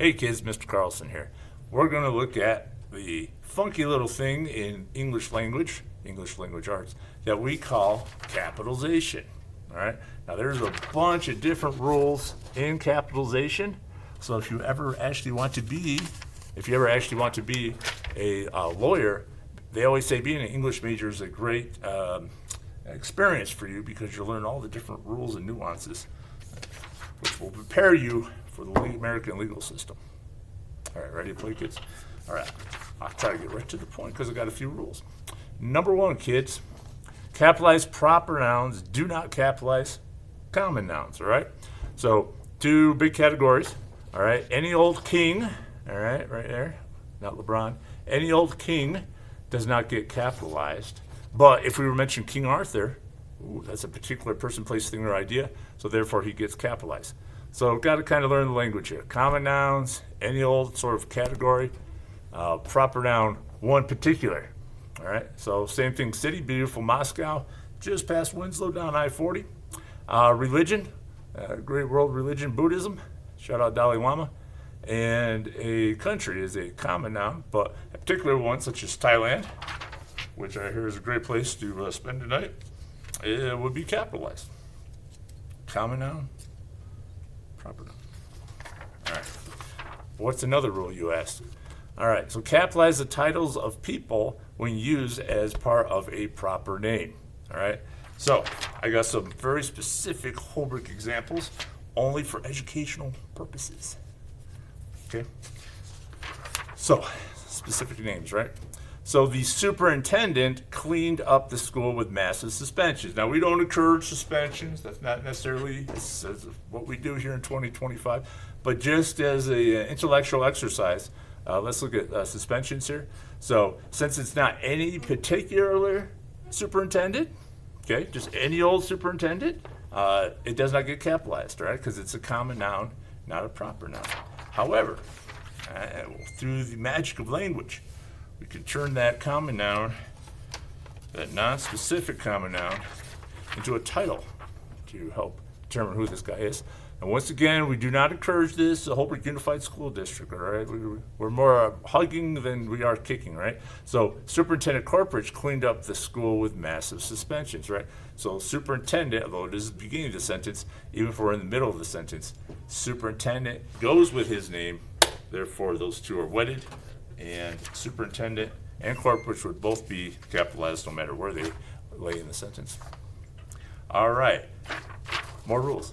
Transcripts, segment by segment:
Hey kids, Mr. Carlson here. We're going to look at the funky little thing in English language arts, that we call capitalization. All right. Now there's a bunch of different rules in capitalization. So if you ever actually want to be a lawyer, they always say being an English major is a great experience for you because you'll learn all the different rules and nuances, which will prepare you for the American legal system. All right, ready to play, kids? All right, I'll try to get right to the point because I got a few rules. Number one, kids, capitalize proper nouns, do not capitalize common nouns, all right? So two big categories, all right? Any old king, all right, right there, not LeBron. Any old king does not get capitalized. But if we were mentioning King Arthur, that's a particular person, place, thing, or idea, so therefore he gets capitalized. So got to kind of learn the language here. Common nouns, any old sort of category, proper noun, one particular. All right, so same thing, city, beautiful Moscow, just past Winslow down I-40. Religion, great world religion, Buddhism, shout out Dalai Lama. And a country is a common noun, but a particular one such as Thailand, which I hear is a great place to spend the night, it would be capitalized. Common noun, proper noun. All right. What's another rule, you asked? All right. So capitalize the titles of people when used as part of a proper name. All right. So I got some very specific Holbrook examples, only for educational purposes. Okay. So specific names, right? So the superintendent cleaned up the school with massive suspensions. Now, we don't encourage suspensions. That's not necessarily what we do here in 2025. But just as an intellectual exercise, let's look at suspensions here. So since it's not any particular superintendent, okay, just any old superintendent, it does not get capitalized, right? Because it's a common noun, not a proper noun. However, through the magic of language, we can turn that common noun, that non-specific common noun, into a title to help determine who this guy is. And once again, we do not encourage this, the Holbrook Unified School District, all right? We're more hugging than we are kicking, right? So Superintendent Corporate cleaned up the school with massive suspensions, right? So superintendent, although it is the beginning of the sentence, even if we're in the middle of the sentence, superintendent goes with his name, therefore those two are wedded. And superintendent and corporate would both be capitalized no matter where they lay in the sentence. All right, more rules.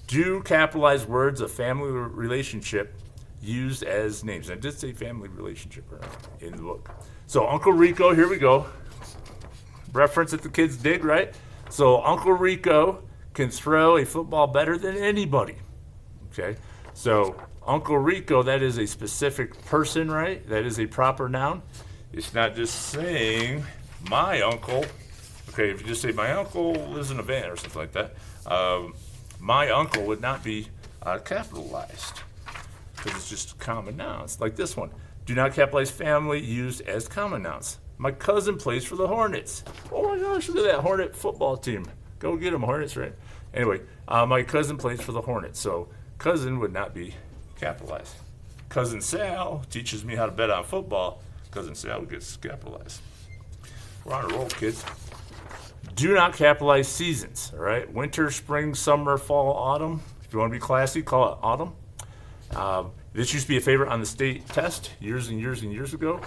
Do capitalize words of family relationship used as names. I did say family relationship in the book. So Uncle Rico, here we go. Reference that the kids dig, right? So Uncle Rico can throw a football better than anybody. Okay, so Uncle Rico, that is a specific person, right? That is a proper noun. It's not just saying my uncle. Okay, if you just say my uncle lives in a van or something like that, my uncle would not be capitalized because it's just common nouns. Like this one. Do not capitalize family used as common nouns. My cousin plays for the Hornets. Oh my gosh, look at that Hornet football team. Go get them, Hornets, right? Anyway, my cousin plays for the Hornets. So cousin would not be capitalized. Cousin Sal teaches me how to bet on football. Cousin Sal gets capitalized. We're on a roll, kids. Do not capitalize seasons, all right? Winter, spring, summer, fall, autumn. If you want to be classy, call it autumn. This used to be a favorite on the state test years and years and years ago.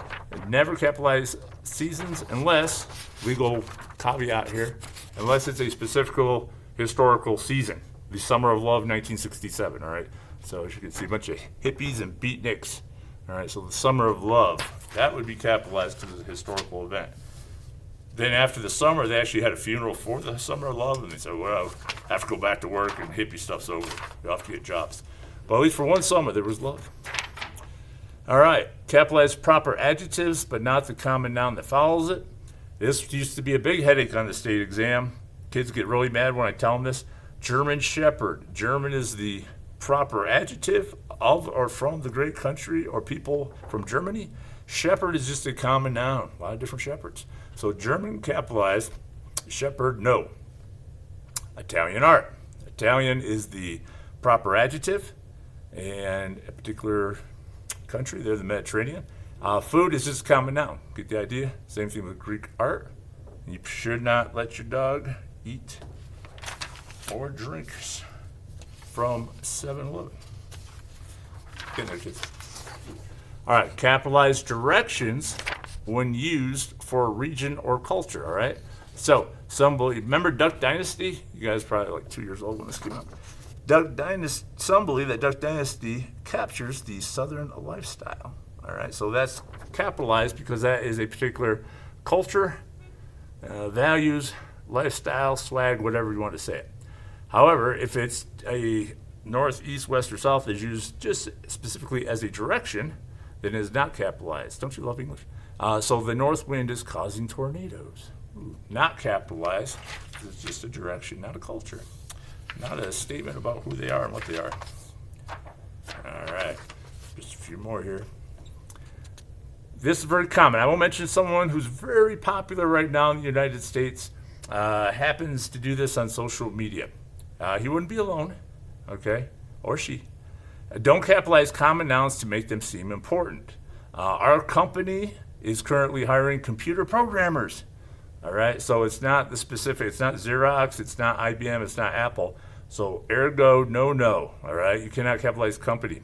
Never capitalize seasons unless, legal caveat here, unless it's a specific historical season. The Summer of Love, 1967, all right? So as you can see, a bunch of hippies and beatniks. All right, so the Summer of Love, that would be capitalized because it's a historical event. Then after the summer, they actually had a funeral for the Summer of Love, and they said, well, I have to go back to work and hippie stuff's over. You'll have to get jobs. But at least for one summer, there was love. All right, capitalize proper adjectives, but not the common noun that follows it. This used to be a big headache on the state exam. Kids get really mad when I tell them this. German Shepherd. German is the proper adjective of or from the great country or people from Germany. Shepherd is just a common noun. A lot of different shepherds. So German capitalized, shepherd no. Italian art. Italian is the proper adjective. and a particular country, they're the Mediterranean. Food is just a common noun. Get the idea? Same thing with Greek art. You should not let your dog eat or drink from 7-Eleven. Get there, kids. All right, capitalized directions when used for a region or culture, all right? So, some believe, remember Duck Dynasty? You guys are probably like 2 years old when this came out. Some believe that Duck Dynasty captures the Southern lifestyle, all right? So that's capitalized because that is a particular culture, values, lifestyle, swag, whatever you want to say it. However, if it's a north, east, west, or south is used just specifically as a direction, then it is not capitalized. Don't you love English? So the north wind is causing tornadoes. Ooh, not capitalized. It's just a direction, not a culture. Not a statement about who they are and what they are. All right, just a few more here. This is very common. I will mention someone who's very popular right now in the United States. Happens to do this on social media. He wouldn't be alone, okay, or she. Don't capitalize common nouns to make them seem important. Our company is currently hiring computer programmers. All right, so it's not the specific, it's not Xerox, it's not IBM, it's not Apple. So ergo, no, all right? You cannot capitalize company.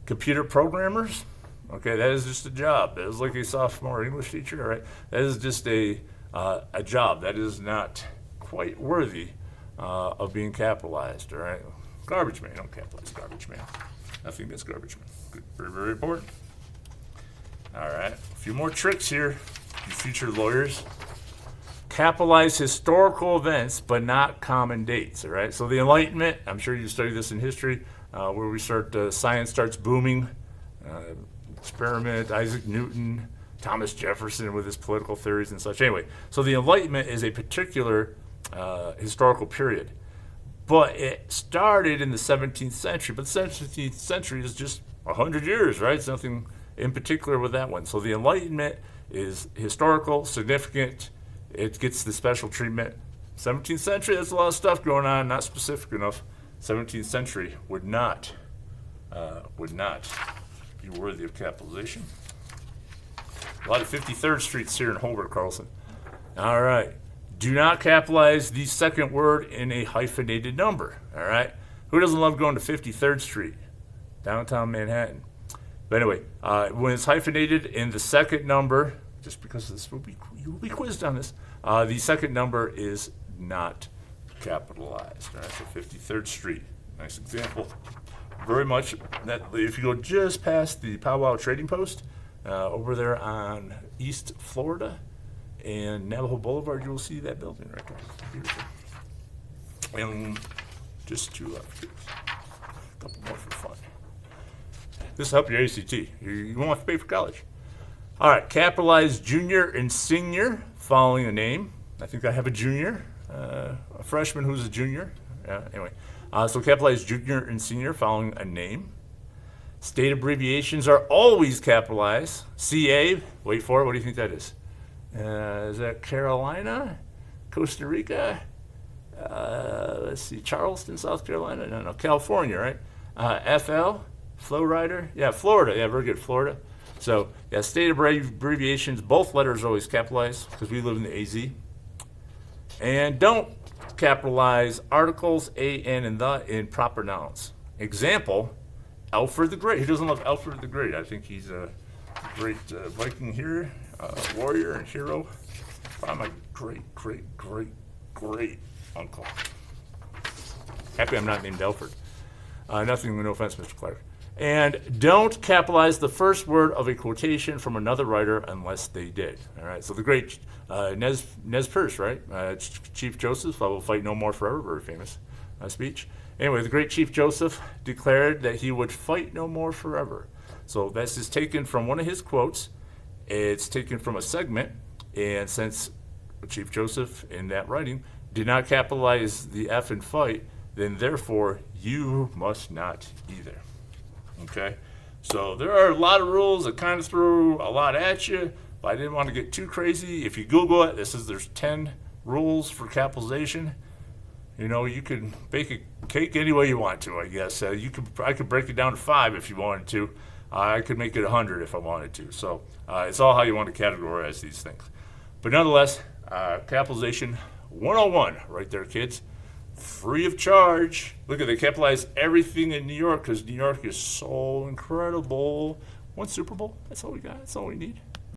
Computer programmers, okay, that is just a job. That is like a sophomore English teacher, all right? That is just a job. That is not quite worthy of being capitalized, all right? Garbage man, don't capitalize garbage man. Nothing against garbage man. Good, very, very important. All right, a few more tricks here, you future lawyers. Capitalize historical events, but not common dates, all right? So the Enlightenment, I'm sure you studied this in history, where we science starts booming. Experiment, Isaac Newton, Thomas Jefferson with his political theories and such. Anyway, so the Enlightenment is a particular historical period. But it started in the 17th century. But the 17th century is just 100 years, right? It's nothing in particular with that one. So the Enlightenment is historical, significant. It gets the special treatment. 17th century, there's a lot of stuff going on, not specific enough. 17th century would not be worthy of capitalization. A lot of 53rd Streets here in Holbrook, Carlson. All right. Do not capitalize the second word in a hyphenated number. All right. Who doesn't love going to 53rd Street, downtown Manhattan? But anyway, when it's hyphenated in the second number, just because you will be quizzed on this, the second number is not capitalized. All right. So 53rd Street, nice example. Very much that if you go just past the Powwow Trading Post over there on East Florida and Navajo Boulevard, you will see that building right there. Beautiful. And just two left. A couple more for fun. This will help your ACT. You won't have to pay for college. All right, capitalize junior and senior following a name. I think I have a junior, a freshman who's a junior. Anyway. So capitalize junior and senior following a name. State abbreviations are always capitalized. CA, wait for it, what do you think that is? Is that Carolina? Costa Rica? Let's see, Charleston, South Carolina? No, California, right? FL, Flow Rider? Yeah, Florida, yeah, very good, Florida. So, yeah, state abbreviations, both letters are always capitalized because we live in the AZ. And don't capitalize articles, a, an, and the in proper nouns. Example, Alfred the Great. Who doesn't love Alfred the Great? I think he's a great Viking hero, warrior and hero. Probably my great uncle. Happy I'm not named Alfred. Nothing, no offense, Mr. Clark. And don't capitalize the first word of a quotation from another writer unless they did. All right, so the great Nez Perce, right? Chief Joseph, I will fight no more forever, very famous speech. Anyway, the great Chief Joseph declared that he would fight no more forever. So this is taken from one of his quotes. It's taken from a segment, and since Chief Joseph in that writing did not capitalize the F in fight, then therefore you must not either. Okay, so there are a lot of rules that kind of threw a lot at you, but I didn't want to get too crazy. If you Google it, there's 10 rules for capitalization. You know, you can bake a cake any way you want to, I guess. I could break it down to 5 if you wanted to. I could make it 100 if I wanted to. So it's all how you want to categorize these things. But nonetheless, Capitalization 101 right there, kids. Free of charge. Look at, they capitalize everything in New York because New York is so incredible. One Super Bowl, that's all we got. That's all we need.